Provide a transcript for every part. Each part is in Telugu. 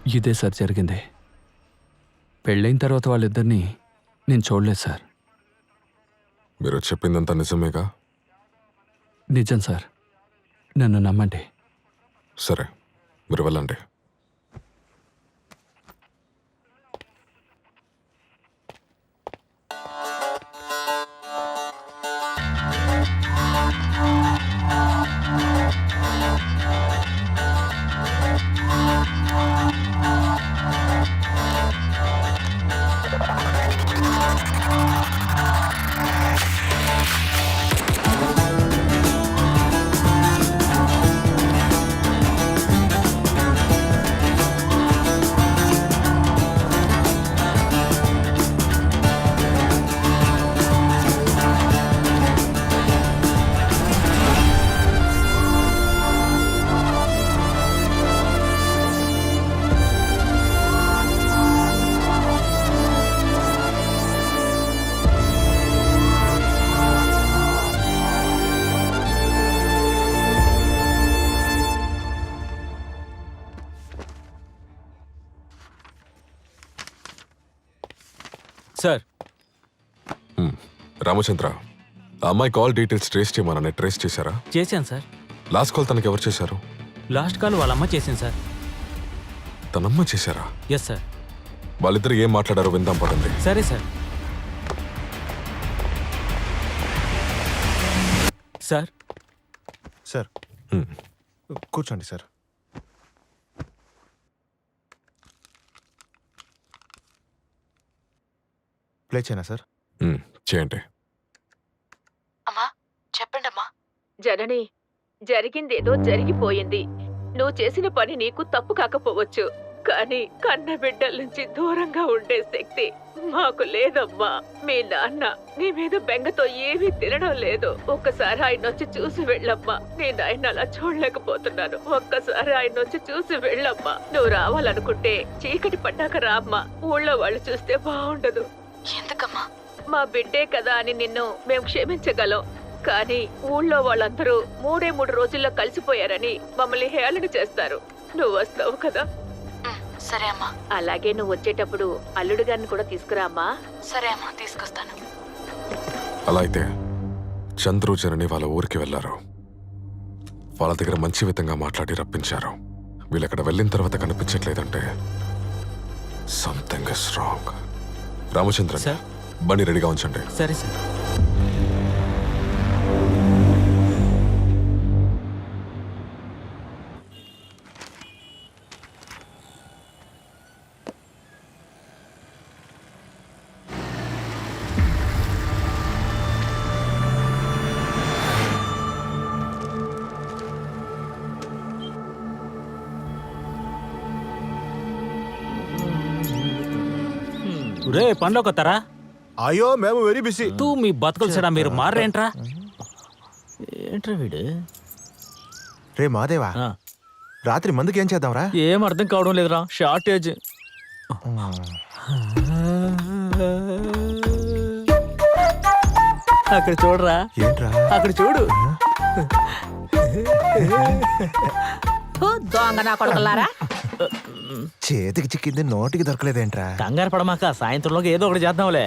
ఇదే సార్ జరిగింది. పెళ్ళైన తర్వాత వాళ్ళిద్దరినీ నేను చూడలేదు సార్. మీరు చెప్పిందంతా నిజమేగా? నిజం సార్, నన్ను నమ్మండి. సరే, మీరు వెళ్ళండి. సార్, రామచంద్ర, ఆ అమ్మాయి కాల్ డీటెయిల్స్ ట్రేస్ చేయమని ట్రేస్ చేశారా? చేశాను సార్. లాస్ట్ కాల్ తనకి ఎవరు చేశారు? లాస్ట్ కాల్ వాళ్ళ అమ్మ చేసింది సార్. తనమ్మ చేశారా? Yes sir. వాళ్ళిద్దరు ఏం మాట్లాడారో విందాం పడండి. సరే సార్. సార్ సార్ కూర్చోండి సార్. ప్లే చేయనా సార్? చేయండి. అమ్మా చెప్పండమ్మా. జనని, జరిగిందేదో జరిగిపోయింది. నువ్వు చేసిన పని నీకు తప్పు కాకపోవచ్చు, కానీ కన్న బిడ్డల నుంచి దూరంగా ఉండే శక్తి మాకు లేదమ్మా. మీ నాన్న నీ మీద బెంగతో ఏమీ తినడం లేదు. ఒక్కసారి ఆయన వచ్చి చూసి వెళ్ళమ్మా. నేను ఆయన అలా చూడలేకపోతున్నాను. ఒక్కసారి ఆయన వచ్చి చూసి వెళ్ళమ్మా. నువ్వు రావాలనుకుంటే చీకటి పడ్డాక రామ్మా. ఊళ్ళో వాళ్ళు చూస్తే బాగుండదు. ఎందుకమ్మా? మా బిడ్డే కదా అని నిన్ను మేము క్షమించగలం, కానీ ఊళ్ళో వాళ్ళందరూ 3 రోజుల్లో కలిసిపోయారని మమ్మల్ని హేళన చేస్తారు. నువ్వు వస్తావు కదా? సరే అమ్మా. అలాగే నువ్వు వచ్చేటప్పుడు అల్లుడు గారిని కూడా తీసుకురామ్మా. సరే అమ్మా, తీసుకొస్తాను. అలా అయితే చంద్రు జనని వాళ్ళ ఊరికి వెళ్లారు. వాళ్ళ దగ్గర మంచి విధంగా మాట్లాడి రప్పించారు. వీళ్ళక్కడ వెళ్ళిన తర్వాత కనిపించట్లేదంటే something is wrong. Ramachandra sir, బండి రెడీగా ఉంచండి. సరే సార్. రే పనిలోకి వస్తారా? అయ్యో మేము వెరీ బిజీ. తూ మీ బతుకులు సడా, మీరు మారేంట్రా? ఏంట్రా వీడు? రే మాదేవా, రాత్రి మందుకి ఏం చేద్దాంరా? ఏం అర్థం కావడం లేదురా. షార్టేజ్. అక్కడ చూడరా. ఏంట్రా? అక్కడ చూడు. దొంగ నా కొడుకులారా. చేతికి చిక్కింది నోటికి దొరకలేదేంట్రా? కంగారు పడమాక, సాయంత్రంలోకి ఏదో ఒకటి చేద్దాంలే.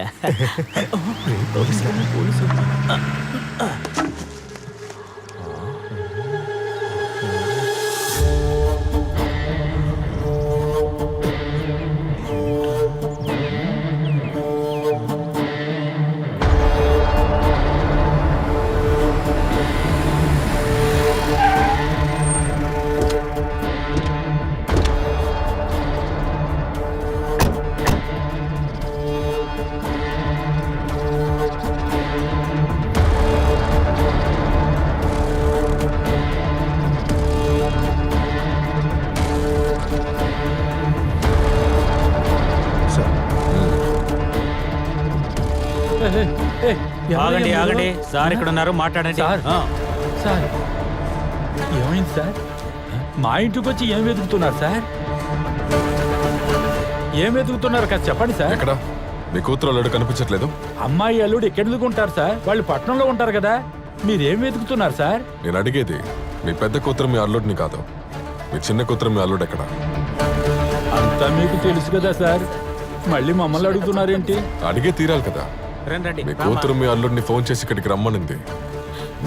ఆగండి ఆగండి సార్, ఇక్కడ ఉన్నారు, మాట్లాడండి. సార్, ఏమైంది సార్? మా ఇంటికి వచ్చి ఏం వెతుకుతున్నారు సార్? ఏం వెతుకుతున్నారు కదా చెప్పండి సార్. ఎక్కడ మీ కూతురు అల్లుడు కనిపించట్లేదు? అమ్మాయి అల్లుడు ఎక్కడెందుకుంటారు సార్? వాళ్ళు పట్టణంలో ఉంటారు కదా. మీరేం వెతుకుతున్నారు సార్? నేను అడిగేది మీ పెద్ద కూతురు మీ అల్లుడిని కాదు, మీ చిన్న కూతురు మీ అల్లుడు ఎక్కడ? అంతా మీకు తెలుసు కదా సార్, మళ్ళీ మమ్మల్ని అడుగుతున్నారేంటి? అడిగే తీరాలి కదా. రండి మీ కూతురు మీ అల్లుడిని ఫోన్ చేసి ఇక్కడికి రమ్మనింది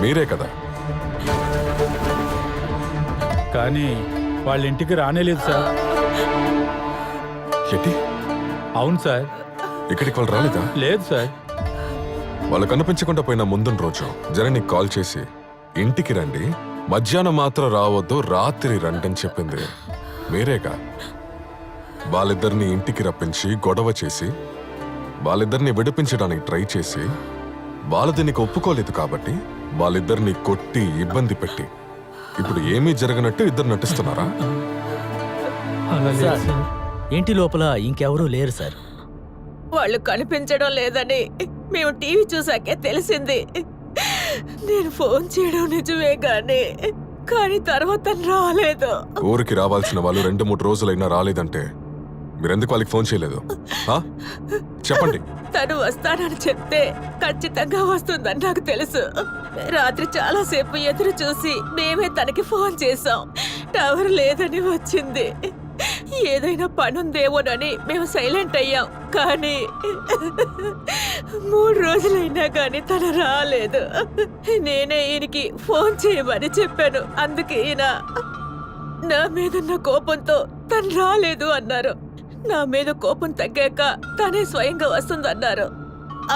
మీరే కదా. కానీ వాళ్ళ ఇంటికి రానేలేదు సార్. ఏంటి, అవును సార్. ఇక్కడికి వాళ్ళు రాలేదా? లేదు సార్. వాళ్ళు కనిపించకుండా పోయిన ముందున్న రోజు జననికి కాల్ చేసి ఇంటికి రండి, మధ్యాహ్నం మాత్రం రావద్దు, రాత్రి రండి అని చెప్పింది మీరేగా. వాళ్ళిద్దరిని ఇంటికి రప్పించి గొడవ చేసి వాళ్ళిద్దరిని విడిపించడానికి ట్రై చేసి వాళ్ళు దీనికి ఒప్పుకోలేదు కాబట్టి వాళ్ళిద్దరిని కొట్టి ఇబ్బంది పెట్టి ఇప్పుడు ఏమీ జరగనట్టు ఇద్దరు నటిస్తున్నారా? అలా లేదు సార్, సార్. ఇంటి లోపల ఇంకెవరూ లేరు సార్. వాళ్ళు కనిపించడం లేదని మేము టీవీ చూసాకే తెలిసింది. నేను ఫోన్ చేయడం నిజమే కానీ తర్వాత రాలేదు. ఊరికి రావాల్సిన వాళ్ళు 2-3 రోజులైనా రాలేదంటే మీరెందుకు వాళ్ళకి ఫోన్ చేయలేదు? ఆ? చెప్పండి. తను వస్తానని చెప్తే ఖచ్చితంగా వస్తుందని నాకు తెలుసు. రాత్రి చాలాసేపు ఎదురు చూసి మేమే తనకి ఫోన్ చేసాం. టవర్ లేదని వచ్చింది. ఏదైనా పనుందేమోనని మేము సైలెంట్ అయ్యాం. కానీ 3 రోజులైనా కానీ తను రాలేదు. నేనే ఈయనకి ఫోన్ చేయమని చెప్పాను. అందుకే ఈయన నా మీదున్న కోపంతో తను రాలేదు అన్నారు. నా మీద కోపం తగ్గాక తనే స్వయంగా వస్తుందన్నారు.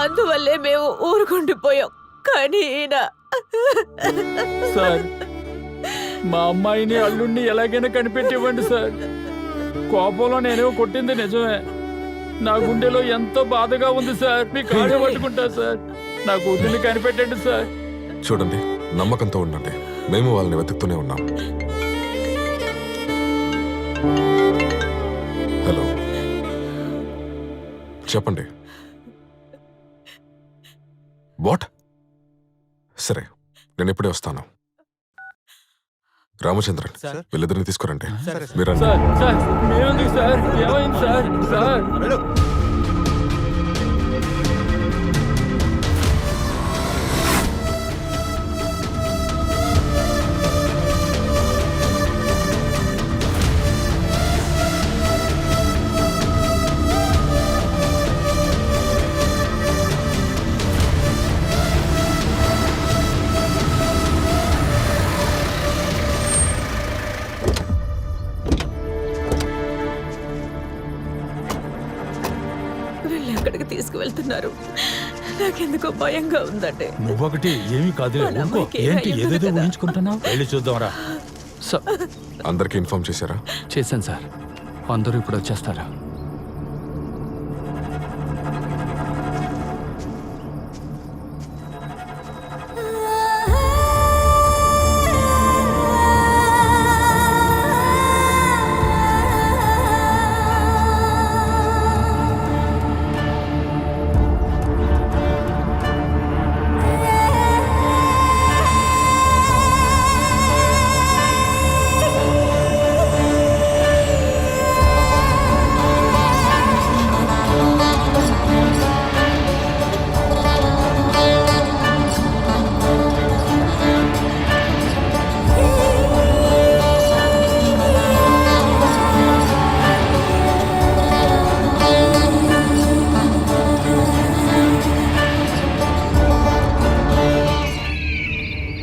అందువల్లే మేము ఊరుకుండిపోయాం. కానీ ఈయన సార్, మా అమ్మాయిని అల్లుడిని ఎలాగైనా కనిపెట్టివ్వండి సార్. కోపంలో నేనేమో కొట్టింది నిజమే. నా గుండెలో ఎంతో బాధగా ఉంది సార్. మీ కాళ్ళు పట్టుకుంటా సార్. నా కూతుర్ని కనిపెట్టండి సార్. చూడండి, నమ్మకంతో ఉండండి. మేము వాళ్ళని వెతుకుతూనే ఉన్నాం. హలో, చెప్పండి. వాట్? సరే, నేను ఇప్పుడే వస్తాను. రామచంద్రన్, వీళ్ళిద్దరిని తీసుకురండి. మీరు రండి. సార్ సార్, మేముంది సార్. ఏమైంది సార్? సార్ వీళ్ళు ఎక్కడికి తీసుకువెళ్తున్నారు? నాకెందుకో భయంగా ఉందండి. నువ్వొకటి ఏమీ కాదు. వాళ్ళ అమ్మాయికి ఏంటి అయ్యింది ఏదేదో కదా. ఊహించుకుంటున్నావు? వెళ్ళి చూద్దాంరా. అందరికీ ఇన్ఫార్మ్ చేశారా? చేశాను సార్. అందరూ ఇప్పుడు వచ్చేస్తారా?